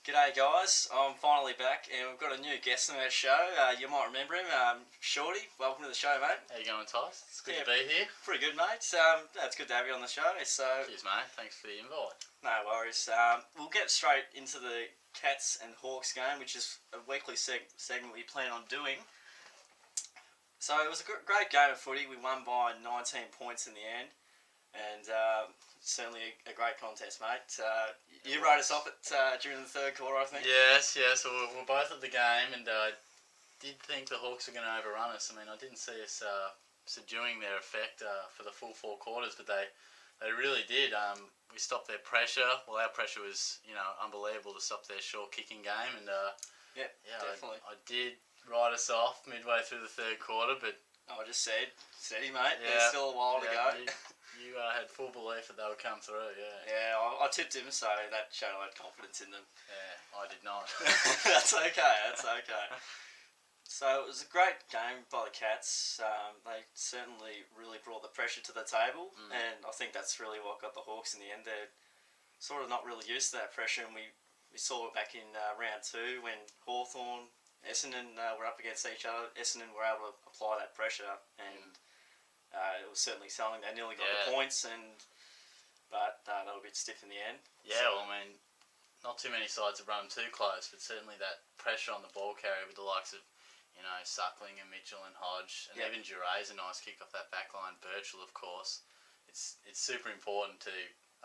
G'day guys, I'm finally back and we've got a new guest on our show. You might remember him, Shorty. Welcome to the show, mate. How you going, Tyce? It's good to be here. Pretty good, mate. It's good to have you on the show. Cheers, mate. Thanks for the invite. No worries. We'll get straight into the Cats and Hawks game, which is a weekly segment we plan on doing. So it was a great game of footy. We won by 19 points in the end, and certainly a great contest, mate. You wrote us off during the third quarter, I think. Yes. So we're both at the game, and I did think the Hawks were going to overrun us. I mean, I didn't see us subduing their effect for the full 4 quarters, but they really did. We stopped their pressure. Well, our pressure was, unbelievable to stop their short kicking game, and yeah, definitely. I did write us off midway through the third quarter, but I just steady, mate. Yeah, there's still a while to go. You had full belief that they would come through, yeah. Yeah, I tipped him, so that showed I had confidence in them. Yeah, I did not. That's okay. So it was a great game by the Cats. They certainly really brought the pressure to the table, and I think that's really what got the Hawks in the end. They're sort of not really used to that pressure, and we saw it back in round 2 when Hawthorn, Essendon were up against each other. Essendon were able to apply that pressure, and it was certainly something. They nearly got the points, but they were a bit stiff in the end. Yeah, well, I mean, not too many sides have run too close, but certainly that pressure on the ball carrier with the likes of, Suckling and Mitchell and Hodge, and even Durais, a nice kick off that back line. Birchall, of course. It's super important to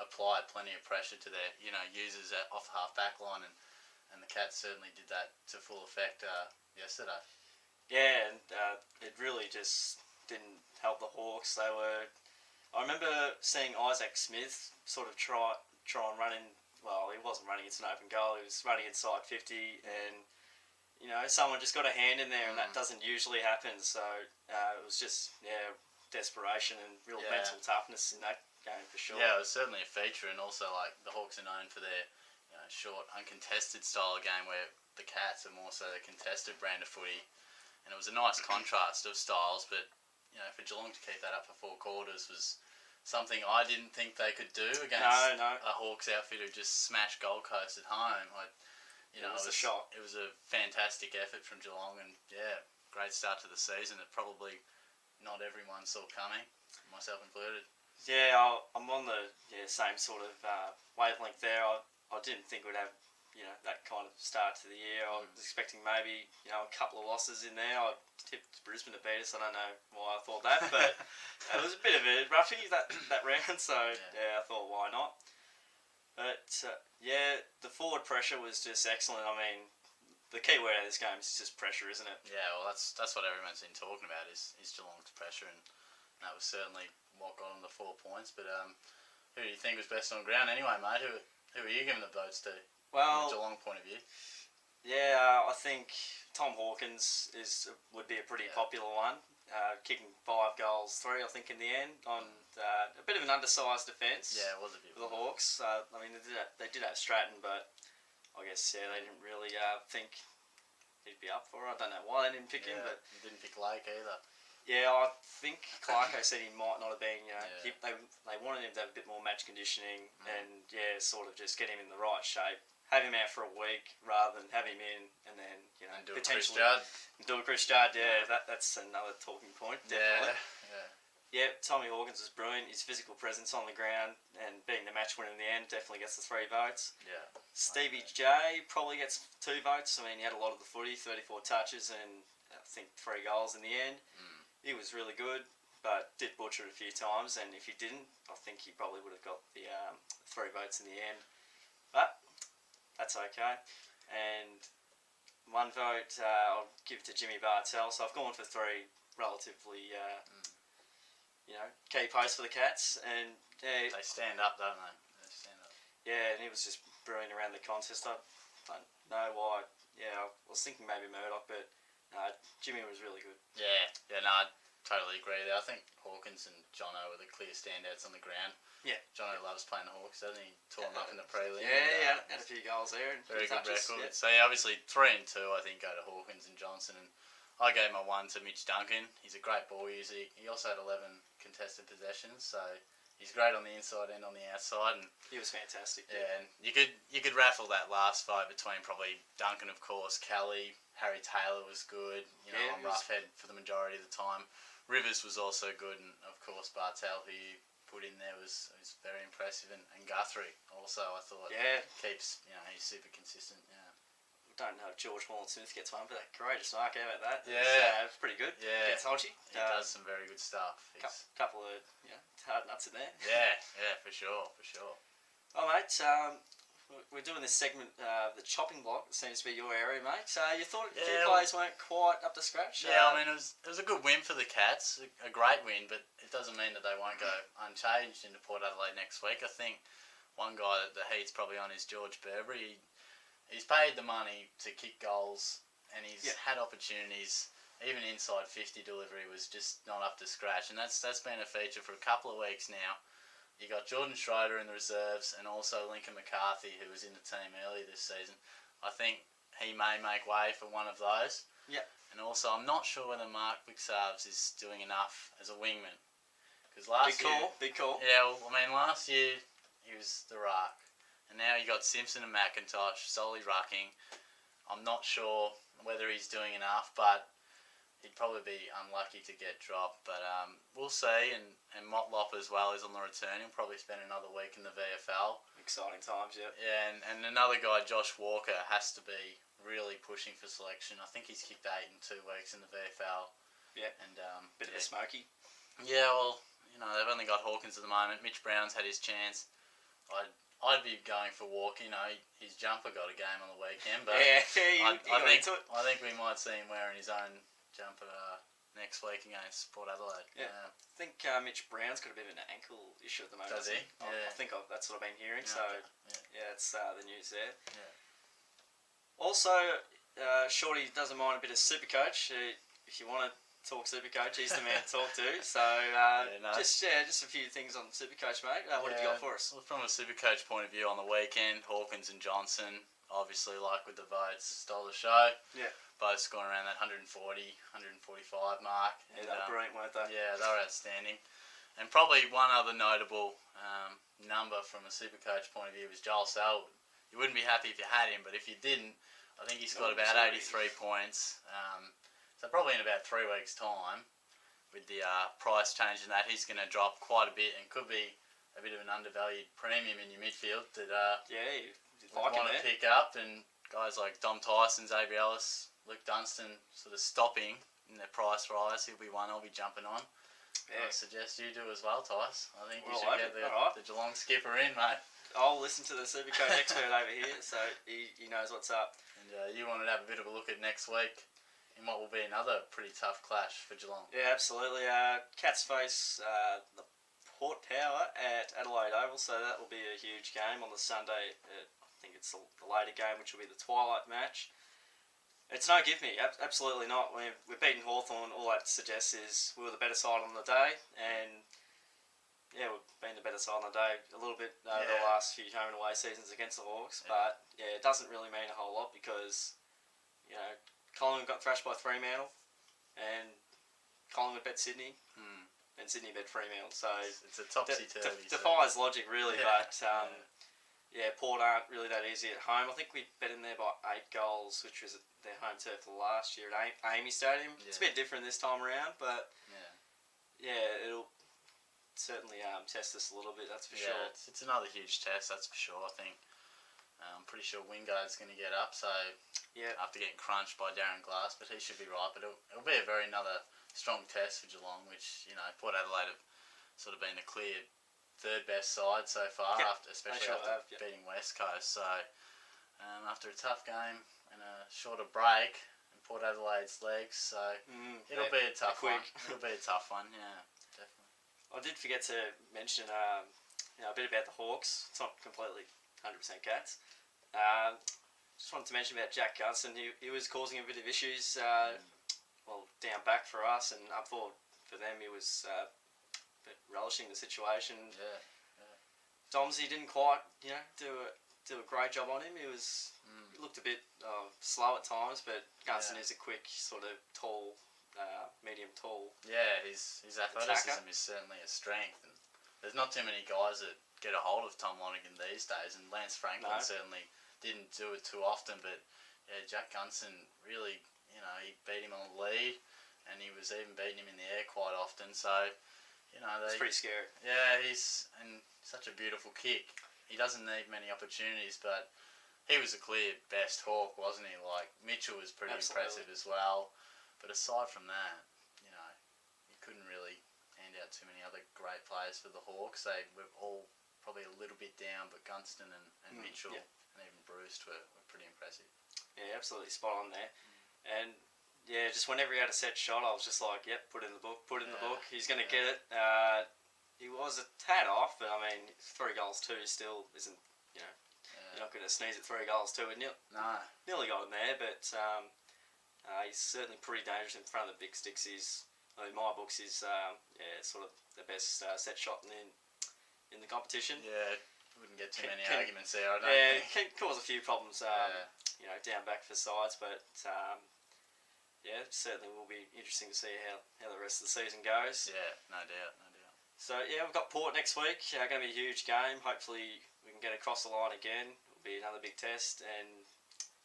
apply plenty of pressure to their, users off the half back line, and the Cats certainly did that to full effect yesterday. Yeah, and it really just didn't help the Hawks. I remember seeing Isaac Smith sort of try and run in. Well, he wasn't running into an open goal. He was running inside 50, and someone just got a hand in there, and that doesn't usually happen. So it was just desperation and real mental toughness in that game for sure. Yeah, it was certainly a feature, and also the Hawks are known for their short, uncontested style of game, where the Cats are more so the contested brand of footy, and it was a nice contrast of styles. But for Geelong to keep that up for 4 quarters was something I didn't think they could do against a Hawks outfit who just smashed Gold Coast at home. It was a shock. It was a fantastic effort from Geelong, and great start to the season that probably not everyone saw coming, myself included. Yeah, I'm on the same sort of wavelength there. I didn't think we'd have that kind of start to the year. I was expecting maybe a couple of losses in there. I tipped Brisbane to beat us. I don't know why I thought that, but it was a bit of a roughie that round. So I thought, why not? But the forward pressure was just excellent. I mean, the key word of this game is just pressure, isn't it? Yeah, well, that's what everyone's been talking about is Geelong's pressure, and that was certainly what got them the 4 points. But who do you think was best on ground anyway, mate? Who are you giving the votes to? Well, from a Geelong point of view. Yeah, I think Tom Hawkins would be a pretty popular one, kicking 5 goals, 3 I think in the end on a bit of an undersized defence. Yeah, it was a bit for the Hawks. I mean, they did have Stratton, but I guess they didn't really think he'd be up for it. I don't know why they didn't pick him, but didn't pick Lake either. Yeah, I think Clarko said he might not have been. They wanted him to have a bit more match conditioning and sort of just get him in the right shape. Have him out for a week rather than have him in and then and do potentially do a Chris Judd. That's another talking point. Definitely. Yeah, Tommy Hawkins was brilliant. His physical presence on the ground and being the match winner in the end definitely gets the 3 votes. Yeah. Stevie J probably gets 2 votes. I mean, he had a lot of the footy, 34 touches and I think 3 goals in the end. He was really good, but did butcher it a few times. And if he didn't, I think he probably would have got the 3 votes in the end. But that's okay. And 1 vote I'll give to Jimmy Bartell. So I've gone for 3 relatively key posts for the Cats, and they stand up, don't they? They stand up. Yeah, and he was just brilliant around the contest. I don't know why. Yeah, I was thinking maybe Murdoch, but Jimmy was really good. Yeah, no, I totally agree there. I think Hawkins and Jono were the clear standouts on the ground. Yeah, Jono loves playing the Hawks, doesn't he? Tore him up in the prelim. Yeah, had a few goals there. And very good touches, record. So obviously 3 and 2, I think, go to Hawkins and Johnson, and I gave my 1 to Mitch Duncan. He's a great ball user. He also had 11 contested possessions, so he's great on the inside and on the outside, and he was fantastic. yeah, and you could raffle that last fight between probably Duncan, of course, Kelly, Harry Taylor was good, on Roughhead for the majority of the time. Rivers was also good, and of course Bartel, who you put in there, was very impressive, and Guthrie also, I thought, keeps, he's super consistent. Yeah. Don't know if George Wallen-Smith gets one, but that courageous mark out about that. Yeah. It's pretty good. Yeah. Gets Hodgie. He does some very good stuff. Couple of hard nuts in there. Yeah, for sure. Oh, mate, we're doing this segment, the chopping block. It seems to be your area, mate. So you thought a few players weren't quite up to scratch? Yeah, I mean, it was a good win for the Cats, a great win, but it doesn't mean that they won't go unchanged into Port Adelaide next week. I think one guy that the heat's probably on is George Burberry. He's paid the money to kick goals, and he's had opportunities. Even inside 50 delivery was just not up to scratch, and that's been a feature for a couple of weeks now. You got Jordan Schroeder in the reserves, and also Lincoln McCarthy, who was in the team early this season. I think he may make way for one of those. Yeah. And also, I'm not sure whether Mark Bixarves is doing enough as a wingman. Because last year... Big call. Yeah, well, I mean, last year he was the ruck. And now you got Simpson and McIntosh solely rucking. I'm not sure whether he's doing enough, but he'd probably be unlucky to get dropped. But we'll see. And Motlop as well is on the return. He'll probably spend another week in the VFL. Exciting times, yeah. Yeah, and another guy, Josh Walker, has to be really pushing for selection. I think he's kicked 8 in 2 weeks in the VFL. Yeah. And bit of a smoky. Yeah, well, they've only got Hawkins at the moment. Mitch Brown's had his chance. I'd be going for Walker. His jumper got a game on the weekend, but I think we might see him wearing his own jumper next week against Port Adelaide. Yeah. I think Mitch Brown's got a bit of an ankle issue at the moment. Does he? I think that's what I've been hearing. Yeah, so it's the news there. Yeah. Also, Shorty doesn't mind a bit of Supercoach. If you want to talk Supercoach, he's the man to talk to. So just a few things on Supercoach, mate. What have you got for us? Well, from a Supercoach point of view, on the weekend, Hawkins and Johnson, obviously, like with the votes, stole the show. Yeah. Both scoring around that 140, 145 mark. Yeah, they were brilliant, weren't they? Yeah, they were outstanding. And probably one other notable number from a Supercoach point of view was Joel Selwood. You wouldn't be happy if you had him, but if you didn't, I think he's got about 83 points. So probably in about 3 weeks' time, with the price changing that, he's going to drop quite a bit and could be a bit of an undervalued premium in your midfield that you'd want to pick up. And guys like Dom Tyson, Xavier Ellis, Luke Dunstan sort of stopping in their price rise. He'll be one I'll be jumping on. Yeah. I suggest you do as well, Tice. I think you should get the Geelong skipper in, mate. I'll listen to the Supercoach expert over here, so he knows what's up. And you wanted to have a bit of a look at next week in what will be another pretty tough clash for Geelong. Yeah, absolutely. Cats face the Port Power at Adelaide Oval, so that will be a huge game on the Sunday. I think it's the later game, which will be the twilight match. It's no give me, absolutely not. We've beaten Hawthorn. All that suggests is we were the better side on the day, and we've been the better side on the day a little bit over the last few home and away seasons against the Hawks. But it doesn't really mean a whole lot because Collingwood got thrashed by Fremantle, and Collingwood bet Sydney, and Sydney bet Fremantle. So it's a topsy-turvy. Defies logic, really. But Port aren't really that easy at home. I think we bet in there by 8 goals, which was their home turf last year at Amy Stadium. Yeah. It's a bit different this time around, but it'll certainly test us a little bit. That's for sure. It's another huge test. That's for sure. I think. I'm pretty sure Wingard's going to get up, so after getting crunched by Darren Glass, but he should be right. But it'll be another strong test for Geelong, which Port Adelaide have sort of been the clear third best side so far, especially after beating West Coast. So after a tough game and a shorter break in Port Adelaide's legs, so it'll be a tough one. It'll be a tough one, definitely. I did forget to mention a bit about the Hawks. It's not completely 100% Cats. Just wanted to mention about Jack Gunson. He was causing a bit of issues, down back for us, and I thought for them he was relishing the situation. Domsey didn't quite, do a great job on him. He looked a bit slow at times, but Gunson is a quick, sort of tall, medium tall. Yeah, his athleticism is certainly a strength. And there's not too many guys that get a hold of Tom Lonergan these days, and Lance Franklin certainly didn't do it too often. But yeah, Jack Gunston really, he beat him on the lead, and he was even beating him in the air quite often. So, it's pretty scary. Yeah, he's such a beautiful kick. He doesn't need many opportunities, but he was a clear best Hawk, wasn't he? Like, Mitchell was pretty impressive as well. But aside from that, you couldn't really hand out too many other great players for the Hawks. They were all probably a little bit down, but Gunston and Mitchell and even Bruce were pretty impressive. Yeah, absolutely spot on there. And yeah, just whenever he had a set shot, I was just like, yep, put it in the book, put it in the book. He's going to get it. He was a tad off, but I mean, 3 goals too still isn't, you're not going to sneeze at 3 goals too. Nearly got him there, but he's certainly pretty dangerous in front of the big sticks. In my books, he's sort of the best set shot in the competition. Yeah, wouldn't get too many arguments there, I don't think. Can cause a few problems, down back for sides, but certainly will be interesting to see how the rest of the season goes. Yeah, no doubt. So yeah, we've got Port next week. Going to be a huge game. Hopefully we can get across the line again. It'll be another big test, and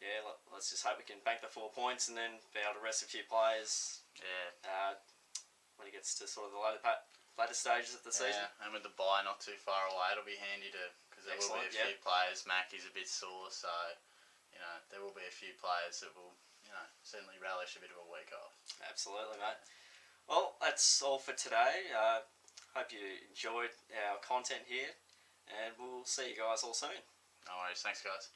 yeah, let's just hope we can bank the 4 points and then be able to rest a few players. Yeah. When it gets to sort of the later stages of the season. And with the bye not too far away, it'll be handy because there will be a few players. Mackie's a bit sore, so there will be a few players that will certainly relish a bit of a week off. Absolutely, mate. Well, that's all for today. Hope you enjoyed our content here, and we'll see you guys all soon. No worries. Thanks, guys.